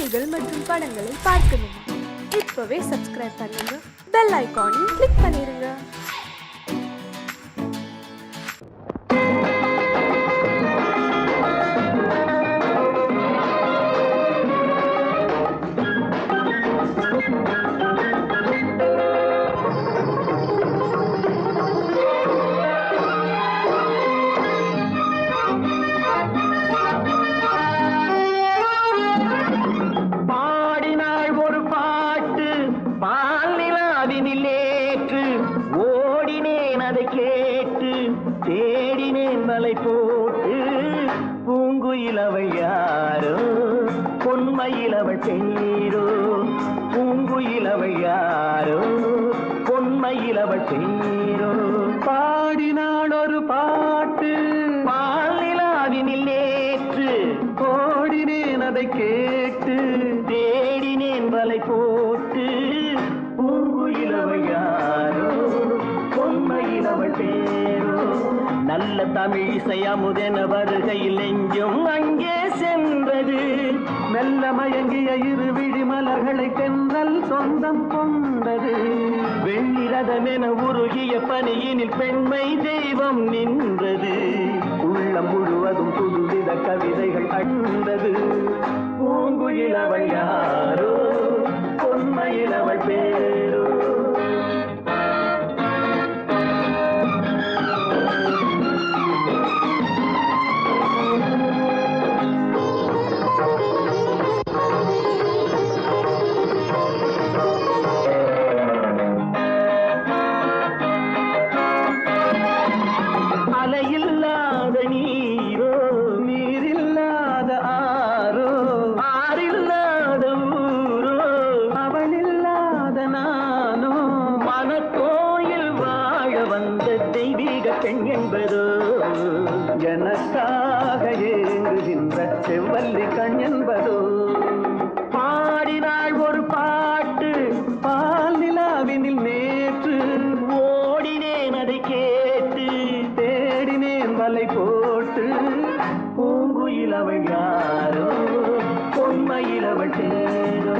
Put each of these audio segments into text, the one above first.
கதைகள் மற்றும் படங்களை பார்க்கணுமா? இப்பவே சப்ஸ்கிரைப் பண்ணுங்க, பெல் ஐகானையும் கிளிக் பண்ணிருங்க. தேடினேன் வலை போட்டு பூங்குயிலவள் யாரோ பொன்மையிலவள் தேரோ பூங்குயிலவள் யாரோ பொன்மையிலவள் தேரோ பாடினாள் ஒரு பாட்டு பாலிலாவினில் நேற்று ஓடினேன் அதை கேட்டு தேடினேன் வலை போட்டு பூங்குயிலவள் யாரோ பொன்மையிலவள் தேரோ நல்ல தமிழிசை அமுதென வருகையில் நெஞ்சும் அங்கே சென்றது மெல்ல மயங்கிய இரு விழி மலர்களை தென்றல் சொந்தம் கொண்டது வெண்ணிரதமென உருகிய பனியினில் பெண்மை தெய்வம் நின்றது உள்ளம் முழுவதும் புதுவித கவிதைகள் அண்டது பூங்குயிலவள் யாரோ பொன்மையிலவள் பேரோ அலையில்லாத நீரோ நீரில்லாத ஆரோ ஆறில்லாத ஊரோ அவளில்லாத நானோ மனக்கோயில் வாழ வந்த தெய்வீக பெண் என்பதோ எனக்காக ஏங்குகின்ற செவ்வல்லி கண் என்பதோ பாடினாள் ஒரு பாட்டு பால் நிலாவினில் நேற்று ஓடினேன் அதை கேட்டு தேடினேன் வலை போட்டு பூங்குயிலவள் யாரோ பொன்மையிலவள் தேரோ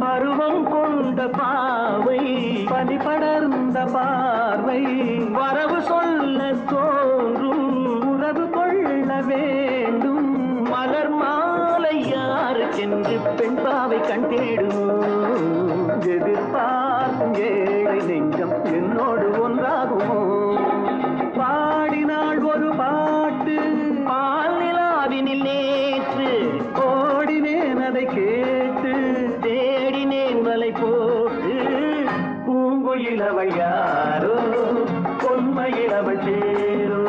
பருவம் கொண்ட பாவை பனி படர்ந்த பார்வை வரவு சொல்ல தோன்றும் உறவு கொள்ள வேண்டும் மலர் மாலை யாருக்கென்று பெண் பாவை கண் தேடும் எதிர்பார்க்கும் ஏழை நெஞ்சம் என்னோடு ஒன்றாகுமோ பாடினாள் ஒரு பாட்டு பால் நிலாவினில் நேற்று ஓடினேன் அதை கேட்டு தேடினேன் வலை போட்டு பூங்குயிலவள் யாரோ பொன்மையிலவள் தேரோ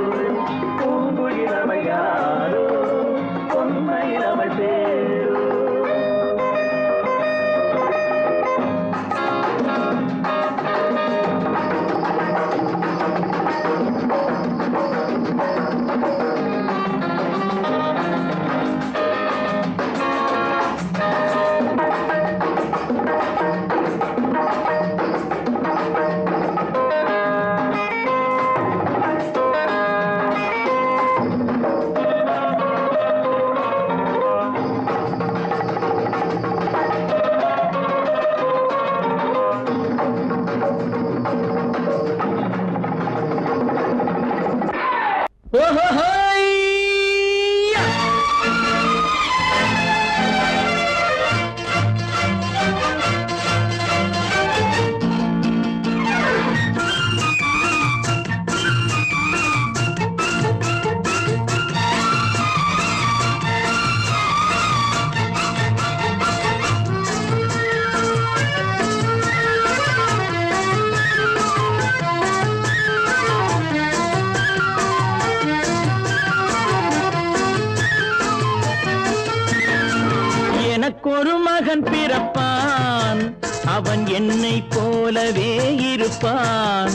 பூங்குயிலவள் யாரோ பொன்மையிலவள் தேரோ எனக்கொரு மகன் பிறப்பான் அவன் என்னை போலவே இருப்பான்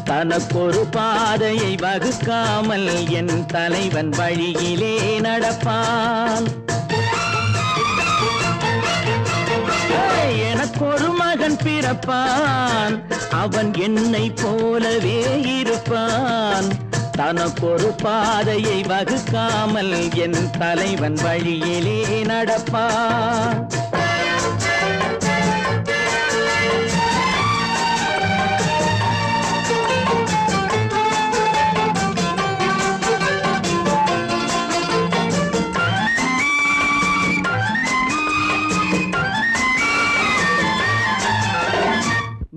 தனக்கொரு பாதையை வகுக்காமல் என் தலைவன் வழியிலே நடப்பான். எனக்கொரு மகன் பிறப்பான், அவன் என்னை போலவே இருப்பான். தனக்கொரு பாதையை வகுக்காமல் என் தலைவன் வழியிலே நடப்பான்.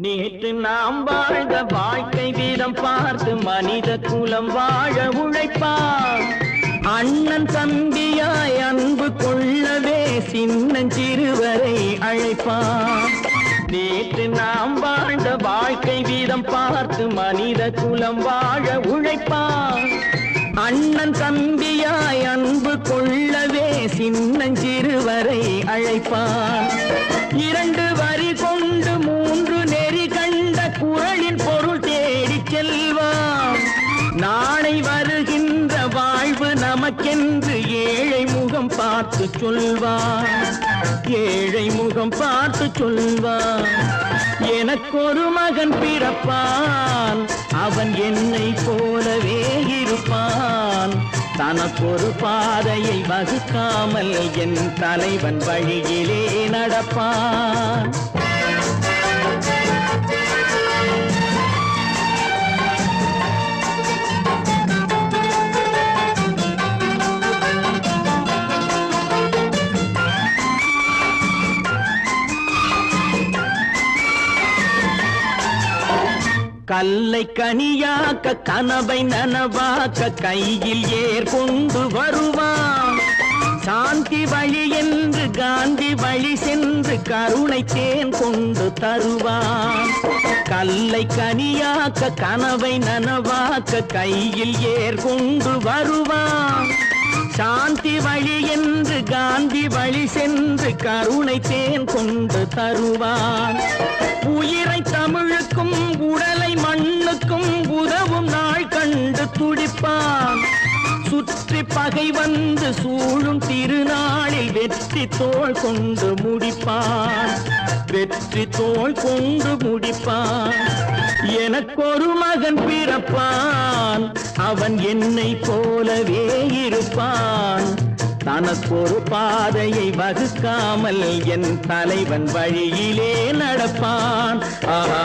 நேற்று நாம் வாழ்ந்த வாழ்க்கை வீதம் பார்த்து மனித குலம் வாழ உழைப்பான். அண்ணன் தம்பியாய் அன்பு கொள்ளவே சின்னஞ்சிறுவரை அழைப்பான். நேற்று நாம் வாழ்ந்த வாழ்க்கை வீதம் பார்த்து மனித குலம் வாழ உழைப்பான். அண்ணன் தம்பியாய் அன்பு கொள்ளவே சின்னஞ்சிறுவரை அழைப்பான். 2 வரி கொண்டு 3 நெறி கண்ட குறளின் பொருள் தேடிச் செல்வான். நாளை வருகின்ற வாழ்வு நமக்கென்று ஏழை முகம் பார்த்து சொல்வான். ஏழை முகம் பார்த்து சொல்வான். எனக்கொரு மகன் பிறப்பான், அவன் என்னை போலவே இருப்பான். தனக்கொரு பாதையை வகுக்காமல் என் தலைவன் வழியிலே நடப்பான். கல்லை கனியாக்க கனவை நனவாக்க கையில் ஏர் கொண்டு வருவான். சாந்தி வழி என்று காந்தி வழி சென்று கருணை தேன் கொண்டு தருவான். கல்லை கனியாக்க கனவை நனவாக்க கையில் ஏர் கொண்டு வருவான். சாந்தி வழி என்று காந்தி வழி சென்று கருணை தேன் கொண்டு தருவான். உயிரை தமிழுக்கும் உடலை மண்ணுக்கும் உதவும் நாள் கண்டு துடிப்பான். சுற்றி பகை வந்து சூழும் திருநாளில் வெற்றி தோள் கொண்டு முடிப்பான். வெற்றி தோள் கொண்டு முடிப்பான். எனக்கொரு மகன் பிறப்பான், அவன் என்னை போலவே இருப்பான். தனக்கொரு பாதையை வகுக்காமல் என் தலைவன் வழியிலே நடப்பான். ஆஹா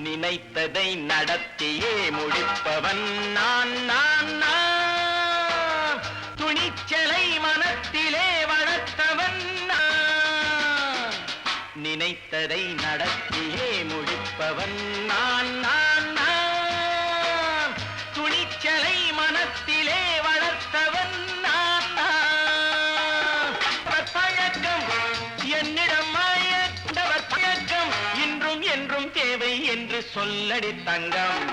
நினைத்ததை நடத்தியே முடிப்பவன் நான் நான் நான். துணிச்சலை மனத்திலே வளர்த்தவன் நான். நினைத்ததை நடத்தியே முடிப்பவன் நான் நான் நான். துணிச்சலை மனத்திலே வளர்த்தவன் நான் நான். பழக்கம் என்னிடம் மாயவர் பழக்கம் இன்றும் என்றும் தேவை என்று சொல்லடி தங்கம்.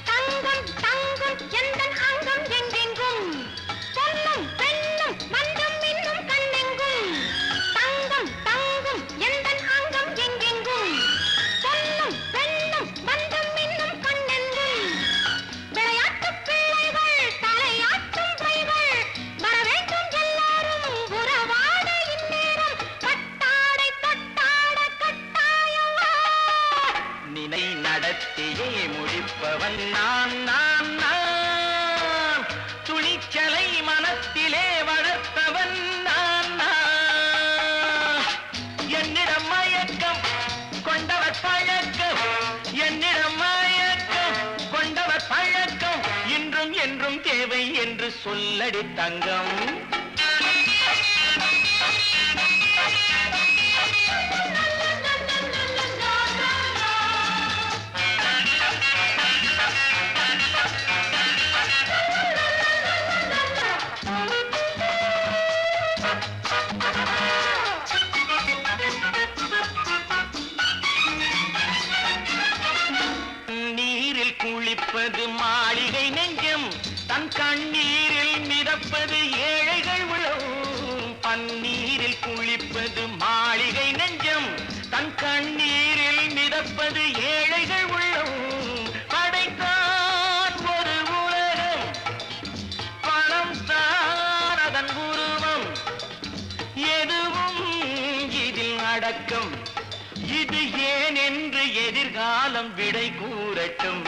தங்கம் தங்கம் எந்தன் அங்கம் எங்கெங்கும் பொன்னும் பெண்ணும் மன்றம் இன்னும் கண்ணெங்கும். தங்கம் தங்கம் எந்தன் அங்கம் எங்கெங்கும் பொன்னும் பெண்ணும் மன்றம் இன்னும் கண்ணெங்கும். விளையாட்டு பிள்ளைகள் தலை சொல்லடி தங்கம். நீரில் குளிப்பது மாளிகை நெஞ்சம், தன் கண்ணீரில் மிதப்பது ஏழைகள் உளம். பன்னீரில் குளிப்பது மாளிகை நெஞ்சம், தன் கண்ணீரில் மிதப்பது ஏழைகள் உள்ளம். படைத்தான் ஒரு உலகம், பணம் தான் அதன் உருவம். எதுவும் இதில் அடக்கம், இது ஏன் என்று எதிர்காலம் விடை கூறட்டும்.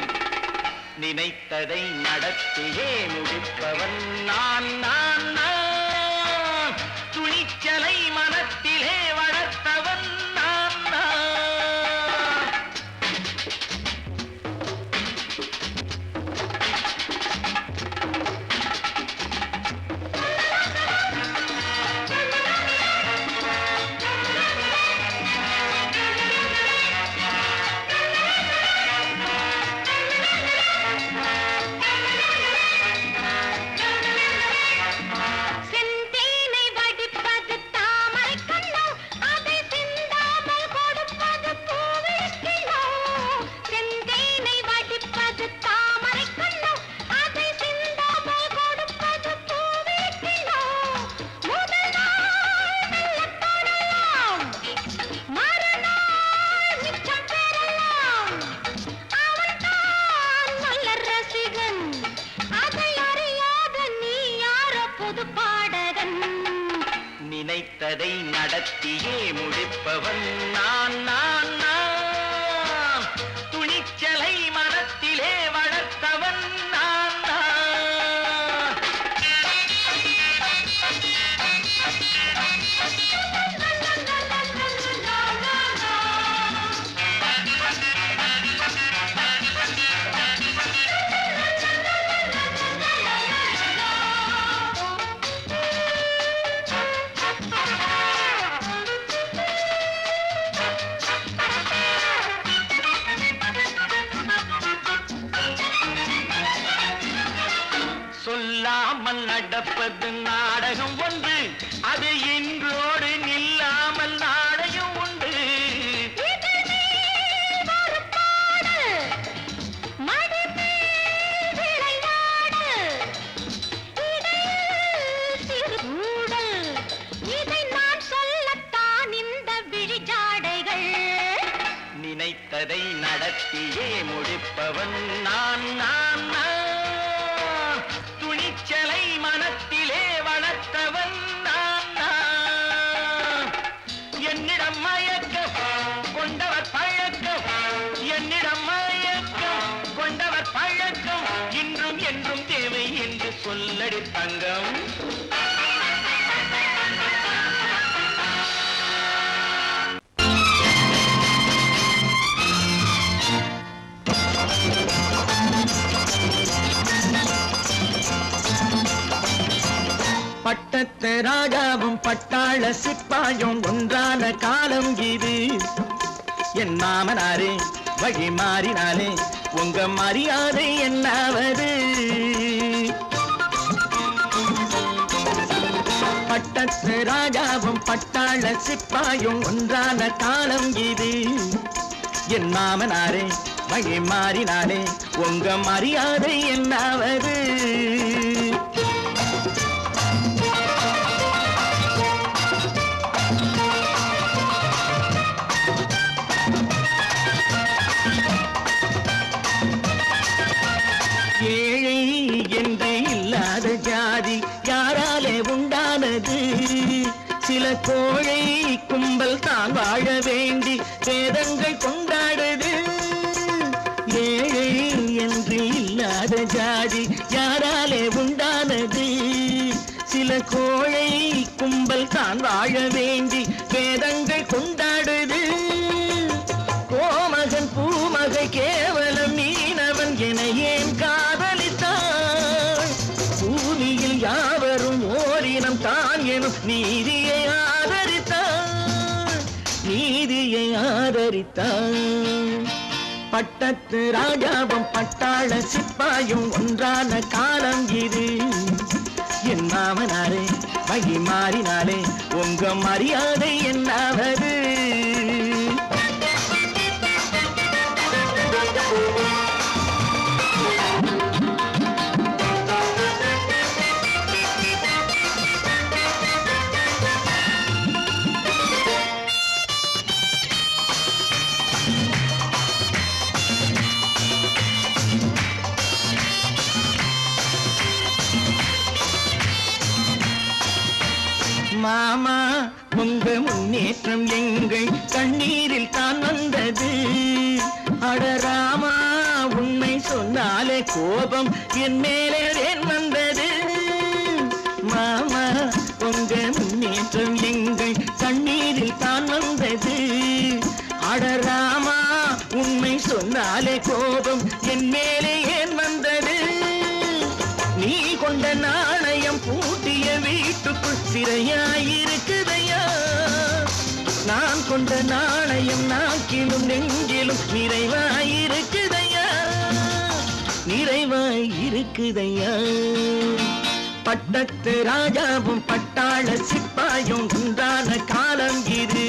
நினைத்ததை நடத்தியே முடிப்பவன் நான் நான் நான். துணிச்சலை மனத்திலே வளர்த்தவன் நான் நான். செந்தேனை வடிப்பது தாமரை கண்ணோ, அதை சிந்தாமல் கொடுப்பது பூவிளக்கிலோ. செந்தேனை வடிப்பது தாமரை கண்ணோ, அதை சிந்தாமல் கொடுப்பது பூவிளக்கிலோ. முதல் நாள் மெல்ல தொடலாம், மறுநாள் மிச்சம் பெறலாம். அவன்தான் நல்ல ரசிகன், அதை அறியாத நீ யாரோ புது பாடகன். நினைத்ததை நடத்தியே முடிப்பவன் நான் நான் நான். துணிச்சலை மனத்திலே வளர்த்தவன் நான் நான். சொல்லாமல் நடப்பது நாடகம் ஒன்று, அது இன்றோடு நில்லாமல் நாளையும் உண்டு. இதழ் மேல் ஒரு பாடு, மடி மேல் விளையாடு, இடையில் சிறு ஊடல், இதை நான் சொல்லத்தான் இந்த விழிஜாடைகள். நினைத்ததை நடத்தியே முடிப்பவன் நான் நான் நான். துணிச்சலை மனத்திலே வளர்த்தவன் நான் நான். என்னிடம் மயக்கம் கொண்டவர் பழக்கம், என்னிடம் மயக்கம் கொண்டவர் பழக்கம், இன்றும் என்றும் தேவை என்று சொல்லடி தங்கம். பட்டத்து ராஜாவும் பட்டாள சிப்பாயும் ஒன்றான காலம் இது. என் மாமனாரே வழி மாறினாலே உங்க மரியாதை என்னாவது? பட்டத்து ராஜாவும் பட்டாள சிப்பாயும் ஒன்றான காலம் இது. என் மாமனாரே வழி மாறினாலே உங்க மரியாதை என்னாவது? ஏழை என்று இல்லாத ஜாதி யாராலே உண்டானது? சில கோழை கும்பல் தான் வாழ வேண்டி வேதங்கள் கொண்டாடுது. ஏழை என்று இல்லாத ஜாதி யாராலே உண்டானது? சில கோழை கும்பல் தான் வாழ வேண்டி வேதங்கள் கொண்டாடுது. கோமகன் பூமகை கேவலம் மீனவன் என ஏன் காதலித்தான்? பூமியில் யார் அலங்கரித்தான். பட்டத்து ராஜாவும் பட்டாள சிப்பாயும் ஒன்றான காலம் இது. என் மாமனாரே வகி மாறினாலே உங்க மரியாதை என்னாவது? மாமா உங்க முன்னேற்றம் எங்கள் கண்ணீரில் தான் வந்தது. அடராமா உண்மை சொன்னாலே கோபம் என் மேலே ஏன் வந்தது? மாமா உங்க முன்னேற்றம் எங்கள் கண்ணீரில் தான் வந்தது. அடராமா உண்மை சொன்னாலே கோபம் என் மேலே ஏன் வந்தது? நீ கொண்ட நாணயம் பூட்டிய வீட்டுக்குள் சிறையாயிருக்குதையா? நான் கொண்ட நாணயம் நாக்கிலும் நெஞ்சிலும் நிறைவாயிருக்குதையா? நிறைவாயிருக்குதையா? பட்டத்து ராஜாவும் பட்டாள சிப்பாயும் உண்டான காலம் இது.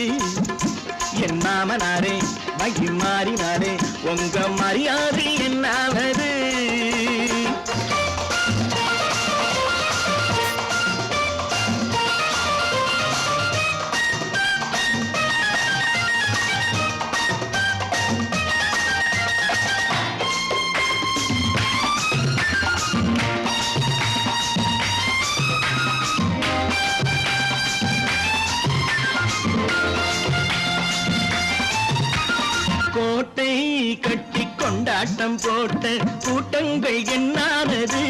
என் மாமனாரே வகி மாறினாரே உங்க மரியாதை என்னாவது? கோட்டை கட்டி கொண்டாட்டம் போட்ட கூட்டங்கள் என்னானது?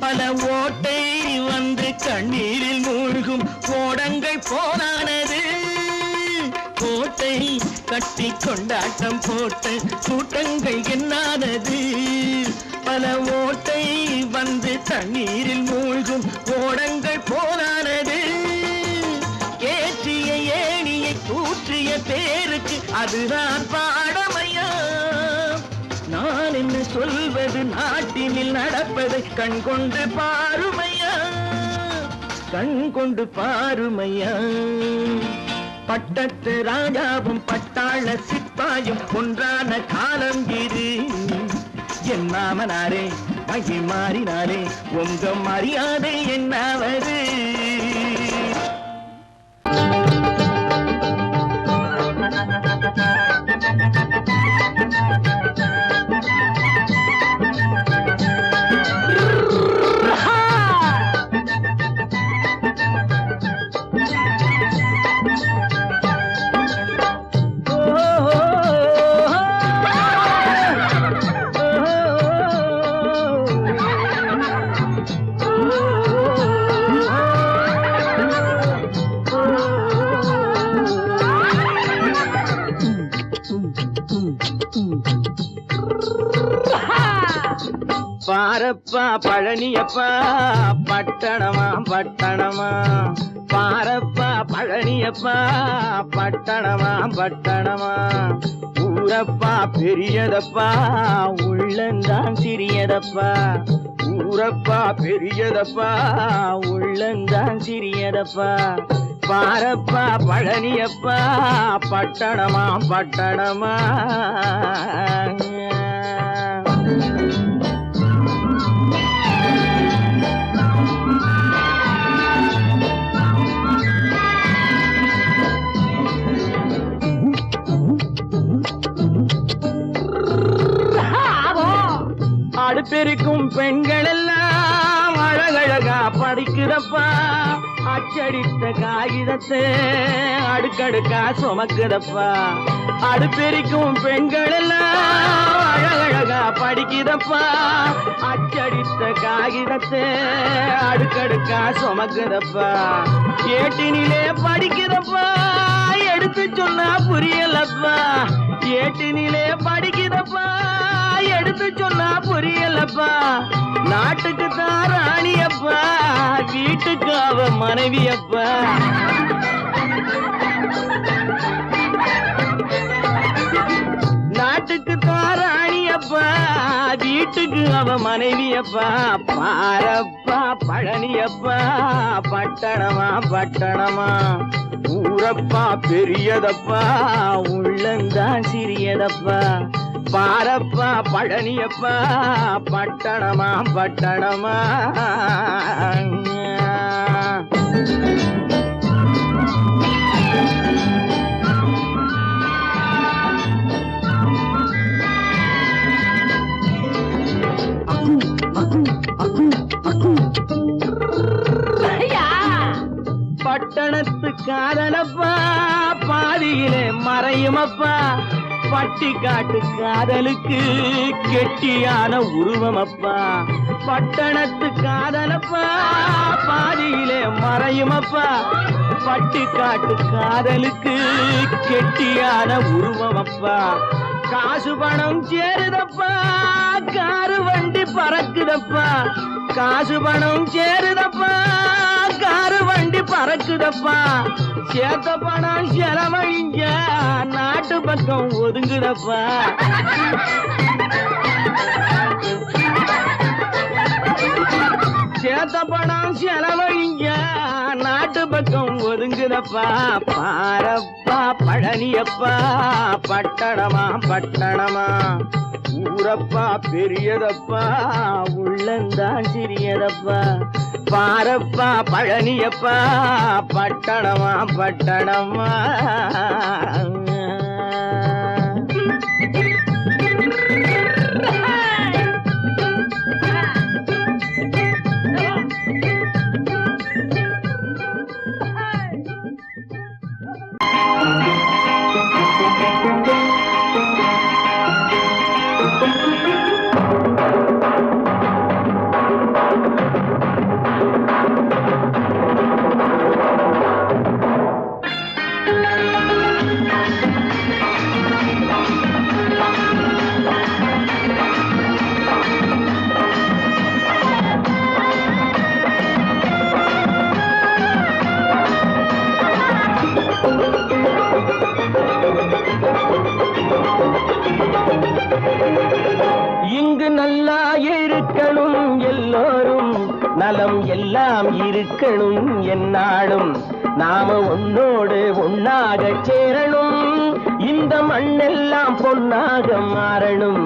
பல ஓட்டை வந்து கண்ணீரில் மூழ்கும் ஓடங்கள் போனானது. கோட்டை கட்டி கொண்டாட்டம் போட்ட கூட்டங்கள் என்னானது? பல ஓட்டை வந்து தண்ணீரில் மூழ்கும் ஓடங்கள் போனானது. ஏற்றிய ஏணியை தூற்றிய பேருக்கு அதுதான் பாடமையா? நான் என்ன சொல்வது? நாட்டினில் நடப்பதை கண் கொண்டு பாருமையா? கண் கொண்டு பாருமையா? பட்டத்து ராஜாவும் பட்டாள சிப்பாயும் ஒன்றான காலம் இது. என் மாமனாரே வகி மாறினாரே உங்க மரியாதை என்னாவது? பாரப்பா பழனியப்பா பட்டணமா பட்டணமா, பாரப்பா பழனியப்பா பட்டணமா பட்டணமா, ஊரப்பா பெரியதப்பா உள்ளந்தான் சிறியதப்பா, ஊரப்பா பெரியதப்பா உள்ளந்தான் சிறியதப்பா, பாரப்பா பழனியப்பா பட்டணமா பட்டணமா. அடுப்பெருக்கும் பெண்கள் எல்லாம் அழகழகா படிக்கிறப்பா, அச்சடித்த காகிதத்தை அடுக்கடுக்கா சுமக்குதப்பா, அடுப்பெருக்கும் பெண்கள் எல்லாம் அழகழகா படிக்கிறப்பா, அச்சடித்த காகிதத்தை அடுக்கடுக்கா சுமக்குதப்பா, ஏட்டினிலே படிக்கிறப்பா எடுத்து சொன்னா புரியலப்பா, ஏட்டினிலே படிக்கிறப்பா எடுத்து சொன்னா புரியலப்பா, நாட்டுக்கு தான் ராணியப்பா வீட்டுக்கு அவ மனைவியப்பா. வீட்டுக்கு அவ மனைவியப்பா பாரப்பா பழனியப்பா பட்டணமா பட்டணமா ஊரப்பா பெரியதப்பா உள்ளந்தான் சிறியதப்பா பாரப்பா பழனியப்பா பட்டணமா பட்டணமா பட்டணத்து காதலப்பா பாதியிலே மறையுமப்பா பட்டி காட்டு காதலுக்கு கெட்டியான உருவமப்பா பட்டணத்து காதலப்பா பாதியிலே மறையுமப்பா பட்டி காட்டு காதலுக்கு கெட்டியான உருவமப்பா காசு பணம் சேருதப்பா காரு வண்டி பறக்குதப்பா காசு பணம் சேருதப்பா காரு வண்டி பறக்குதப்பா சேத்த பணம் செலவழிஞ்ச நாட்டு பக்கம் ஒதுங்குதப்பா சேத்த பணம் செலவழிஞ்ச நாட்டு பக்கம் ஒதுங்குதப்பா பாரப்பா பழனியப்பா பட்டணமா பட்டணமா ஊரப்பா பெரியதப்பா உள்ளந்தான் சிறியதப்பா பாரப்பா பழனியப்பா பட்டணமா பட்டணமா இங்கு நல்லா இருக்கணும் எல்லோரும் நலம் எல்லாம் இருக்கணும் என்னாலும் நாம ஒன்னோடு ஒன்னாக சேரணும் இந்த மண்ணெல்லாம் பொன்னாக மாறணும்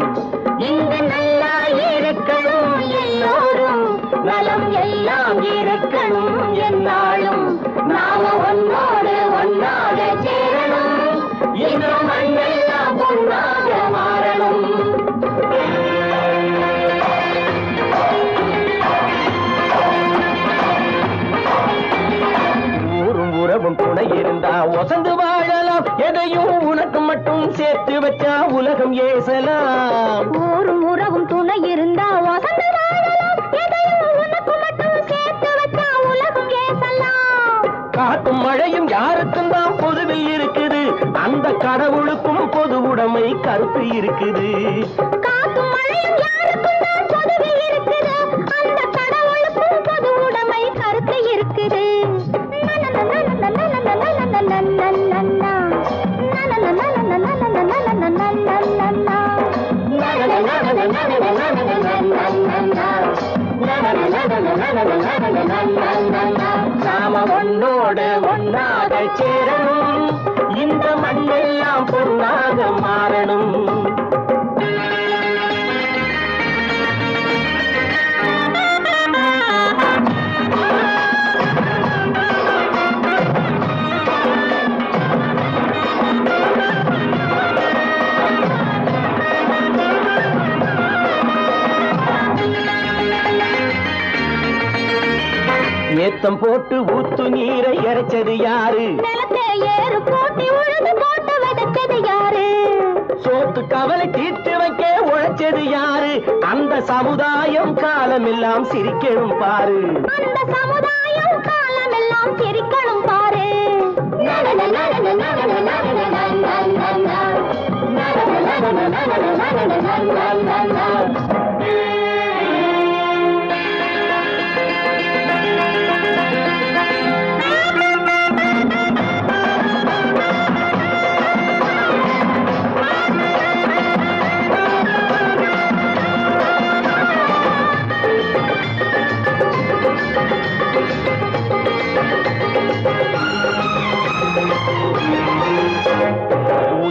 இங்கு நல்லா இருக்கணும் எல்லோரும் நலம் எல்லாம் இருக்கணும் என்னாலும் நாம ஒன்னோடு ஒன்னாக சேரணும் இந்த மண்ணெல்லாம் பொன்னாக மாறணும் ஊரும் உறவும் துணை இருந்தா ஒசந்து வாழலாம் எதையும் உனக்கு மட்டும் சேர்த்து வச்சா உலகம் ஏசலாம் ஊரும் உறவும் துணை இருந்தா வசந்து வாழலாம் எதையும் உனக்கு மட்டும் சேர்த்து வச்சா உலகம் ஏசலாம் காட்டும் மழையும் யாருக்கும் தான் பொதுவில் இருக்குது அந்த கடவுளுக்கும் பொது உடைமை கருத்து இருக்குது காக்கும் மழையும் யாருக்கும் தான் பொதுவில் இருக்குது அந்த கடவுளுக்கும் பொது உடைமை கருத்து இருக்குது நாம ஒன்னோடு ஒன்னாக சேரணும் இந்த மண்ணெல்லாம் பொன்னாக மாறணும் ஏத்தம் போட்டு ஊத்து நீரை இறைச்சது யாரு நிலத்தை ஏறு போட்டி உழுது போட்டு விதைச்சது யாரு சோத்து கவலை தீர்த்து வைக்க உழைச்சது யாரு அந்த சமுதாயம் காலமெல்லாம் சிரிக்கணும் பாரு அந்த சமுதாயம் காலமெல்லாம் சிரிக்கணும் பாரு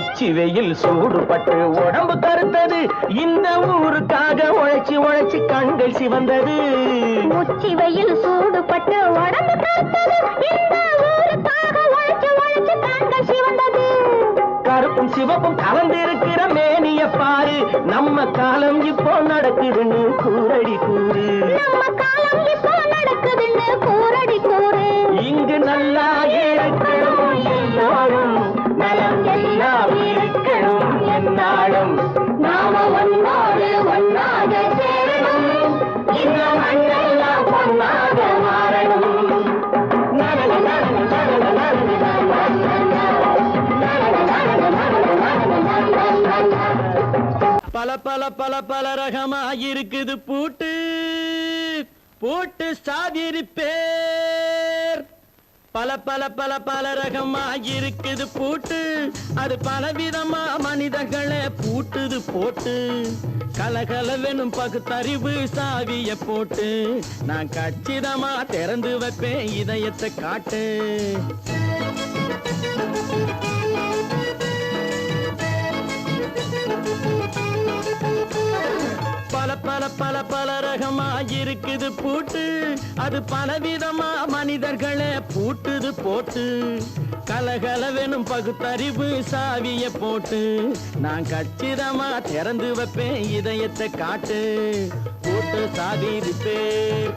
உச்சி வெயில் சூடுபட்டு உடம்பு கருத்தது இந்த ஊருக்காக உழைச்சி உழைச்சி கண்கள் சிவந்தது உச்சி வெயில் சூடுபட்டு உடம்பு கருத்தது இந்த ஊருக்காக உழைச்சு உழைச்சு கண்கள் சிவந்தது கருப்பும் சிவப்பும் கலந்திருக்கிற மேனிய பாரு நம்ம காலம் இப்போ நடக்குதுன்னு கூரடி கூறு நம்ம காலம் இப்போ நடக்குதுன்னு கூரடி கூறு இங்கு நல்லா இருக்கணும் எல்லாரும் நலம் எல்லாம் இருக்கணும் என்னாலும் நாம ஒன்னோடு ஒன்னாக சேரணும் இந்த மண்ணெல்லாம் பொன்னாக மாறணும் பல பல பல பல ரகமா இருக்குது பூட்டு பூட்டு சாதிரி பேர் பல பல பல பல ரகமா இருக்குது பூட்டு அது பலவிதமா மனிதர்களை பூட்டுது போட்டு கலகலவெனும் பகுத்தறிவு சாவிய போட்டு நான் கச்சிதமா திறந்து வைப்பேன் இதயத்தை காட்டு பல பல பல பல ரகமா இருக்குது பூட்டு அது பலவிதமா மனிதர்களை பூட்டுது போட்டு கலகலவெனும் பகுத்தறிவு சாவிய போட்டு நான் கச்சிதமா திறந்து வைப்பேன் இதயத்தை காட்டு பூட்டு சாவி பேர்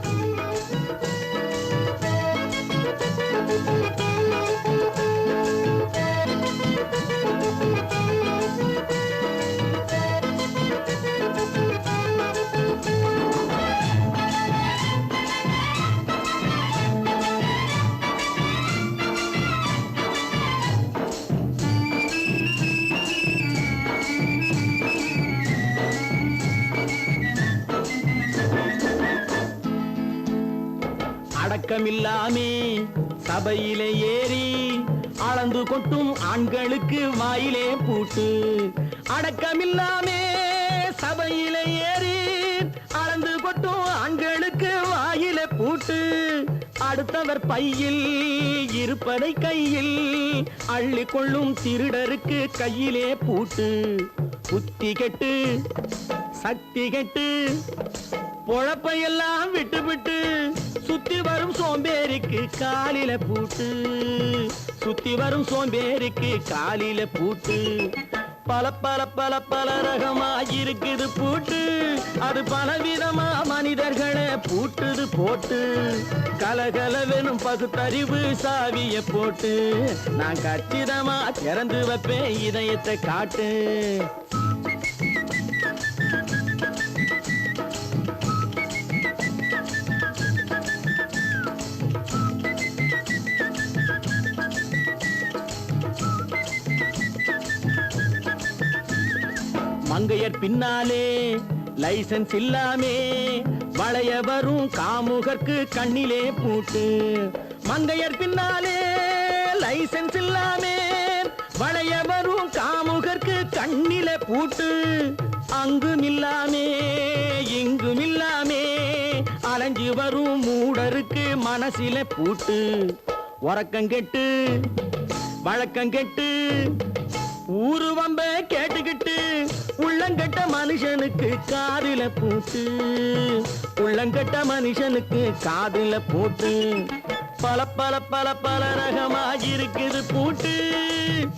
அடக்கமில்லாமே சபையிலே ஏறி அளந்து கொட்டும் ஆண்களுக்கு வாயிலே பூட்டு அடக்கமில்லாமே சபையிலே ஏறி அளந்து கொட்டும் ஆண்களுக்கு வாயிலே பூட்டு அடுத்தவர் பையில் இருப்பதை கையில் அள்ளி கொள்ளும் திருடருக்கு கையிலே பூட்டு புத்தி கெட்டு சக்தி கெட்டு பொழப்பையெல்லாம் விட்டு விட்டு சுத்தி வரும் சோம்பேறிக்கு காலில பூட்டு சுத்தி வரும் சோம்பேறிக்கு காலில பூட்டு பல பல பல பல ரகமா இருக்குது பூட்டு அது பலவிதமா மனிதர்களை பூட்டுது போட்டு கலகலவெனும் பகுத்தறிவு சாவிய போட்டு நான் கச்சிதமா திறந்து வைப்பேன் இதயத்தை காட்டு மங்கையர் பின்னாலே லைசன்ஸ் இல்லாமே வளைய வரும் காமுகர்க்கு கண்ணிலே பூட்டு மங்கையர் பின்னாலே லைசன்ஸ் இல்லாமே வளைய வரும் காமுகர்க்கு கண்ணிலே பூட்டு அங்கும் இல்லாமே இங்கும் இல்லாமே அலைஞ்சு வரும் மூடருக்கு மனசில பூட்டு உறக்கங்கெட்டு வழக்கங்கெட்டு ஊரு வம்ப கேட்டுக்கிட்டு உள்ளங்கட்ட மனுஷனுக்கு காதில பூட்டு உள்ளங்கட்ட மனுஷனுக்கு காதில பூட்டு பல பல பல பல ரகமா இருக்குது பூட்டு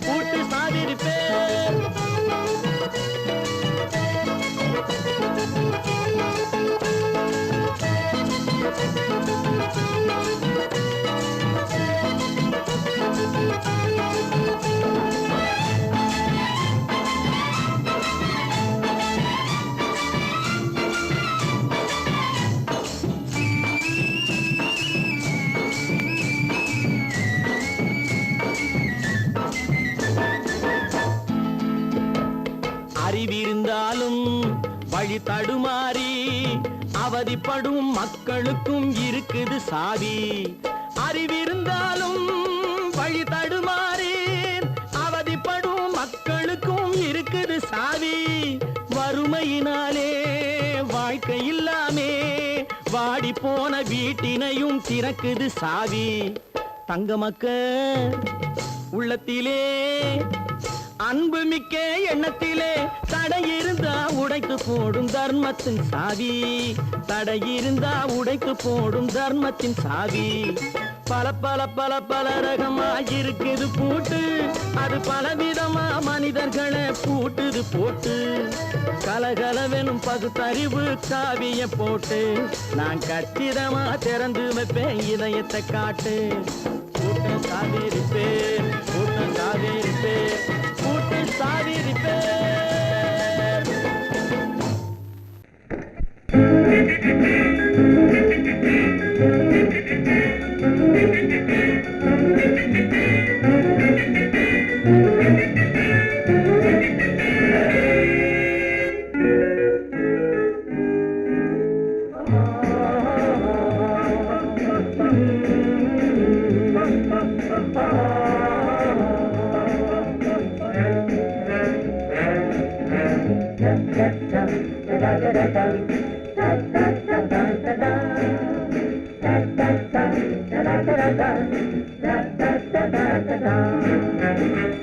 பூட்டு சாதிரி பேர் அறிவிருந்தாலும் வழி தடுமாறி அவதிப்படும் மக்களுக்கும் இருக்குது சாவி அறிவிருந்தாலும் வழி தடுமாறி அவதிப்படும் மக்களுக்கும் இருக்குது சாவி வறுமையினாலே வாழ்க்கை இல்லாமே வாடி போன வீட்டினையும் திறக்குது சாவி தங்க மக்க உள்ளத்திலே அன்பு மிக்க எண்ணத்திலே தடை இருந்தா உடைத்து போடும் தர்மத்தின் சாவி. தடை இருந்தா உடைத்து போடும் தர்மத்தின் சாவி. பல பல பல பல ரகமா இருக்குது பூட்டு. அது பலவிதமா மனிதர்களை பூட்டுது போட்டு. கலகலவெனும் பகுத்தறிவு காவிய போட்டு நான் கச்சிதமா திறந்து வைப்பேன் இதயத்தை காட்டு. கூட்டம் சாவிருப்பேன், கூட்டம் சாவிருப்பேன், கூட்டம் சாவிருப்பேன்.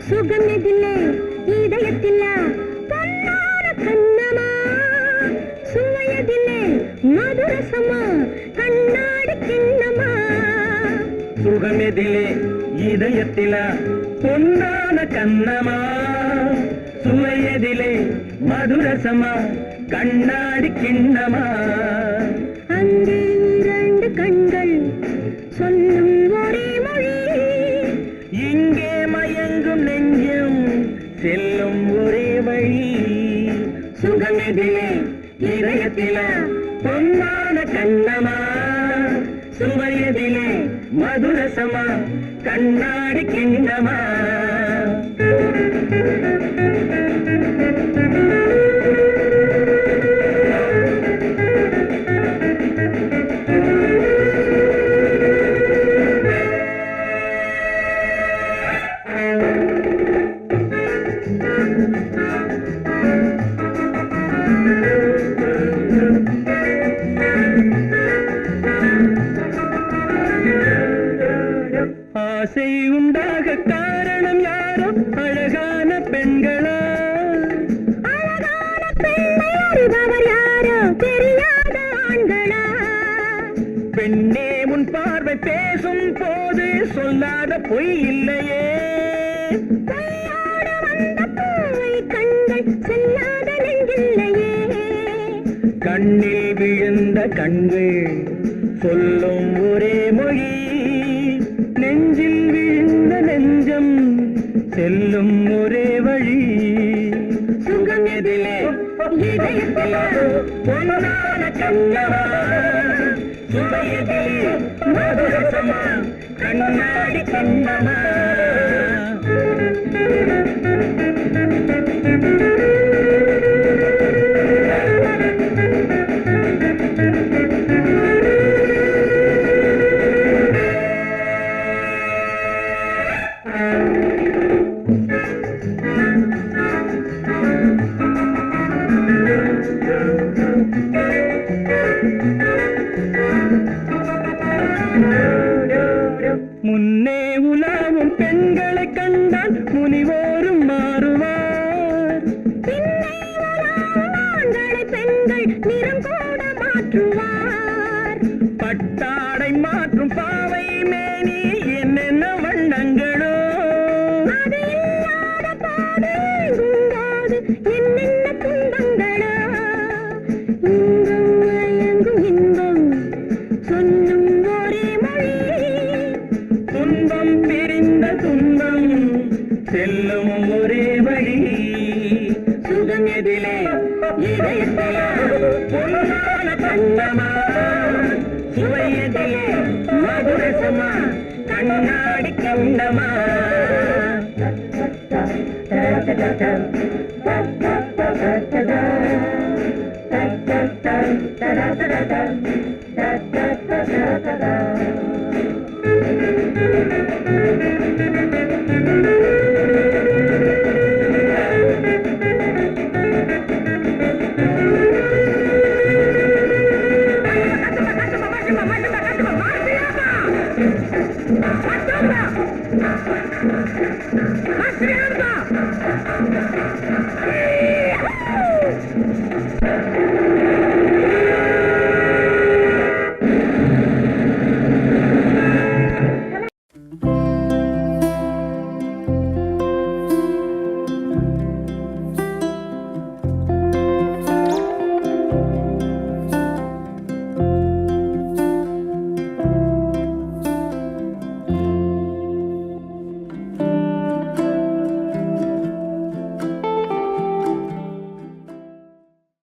சுகமெதிலே இதயத்தில பொன்னான கண்ணமா, சுவையதிலே மதுரசமா கண்ணாடி கிண்ணமா. சுகமெதிலே இதயத்தில பொன்னான கண்ணமா, சுவையதிலே மதுரசமா கண்ணாடி கிண்ணமா. அங்கே இரண்டு கண்கள் சொல்லும் ஒரே மொழி, இங்கே மயங்கும் நெஞ்சம் செல்லும் ஒரே வழி. சுகமெதிலே இதயத்தில பொன்னான கண்ணமா, சுவையதிலே மதுரசமா கண்ணாடி கிண்ணமா. ஆசை உண்டாக காரணம் யாரோ அழகான பெண்களா. அழகான பெண்ணை அறிபவர் யாரோ தெரியாத ஆண்களா. பெண்ணே உன் பார்வை பேசும் போது சொல்லாத பொய் இல்லையே. பொய்யோடு வந்த பூவை கண்கள் செல்லாத நெஞ்சில்லையே. கண்ணில் விழுந்த கண்கள் சொல்லும் ஒரே மொழி, நெஞ்சில் விழுந்த நெஞ்சம் செல்லும் ஒரே வழி. சுகம் எதிலே இதயத்தில பொன்னான கண்ணமா, சுவையதிலே மதுரசமா கண்ணாடி கிண்ணமா. முன்னே உலாவும் பெண்களை கண்டால் முனிவோரும் மாறுவார். பின்னே உலாவும் ஆண்களை பெண்கள் நிறம் கூட மாற்றுவார். பட்டாடை மாற்றும் பாவை மேனி என்னென்ன வண்ணங்களோ. அது இல்லாத பாடு எங்கும்போது என்னென்ன துன்பங்களோ. இன்பம் மயங்கும் இன்பம் சொல்லும் ஒரே மொழி, துன்பம் பிரிந்த துன்பம் செல்லும் ஒரே வழி. சுகம் எதிலே இதயத்தில பொன்னான கண்ணமா, சுவையதிலே மதுரசமா கண்ணாடி கிண்ணமா. Mas criança!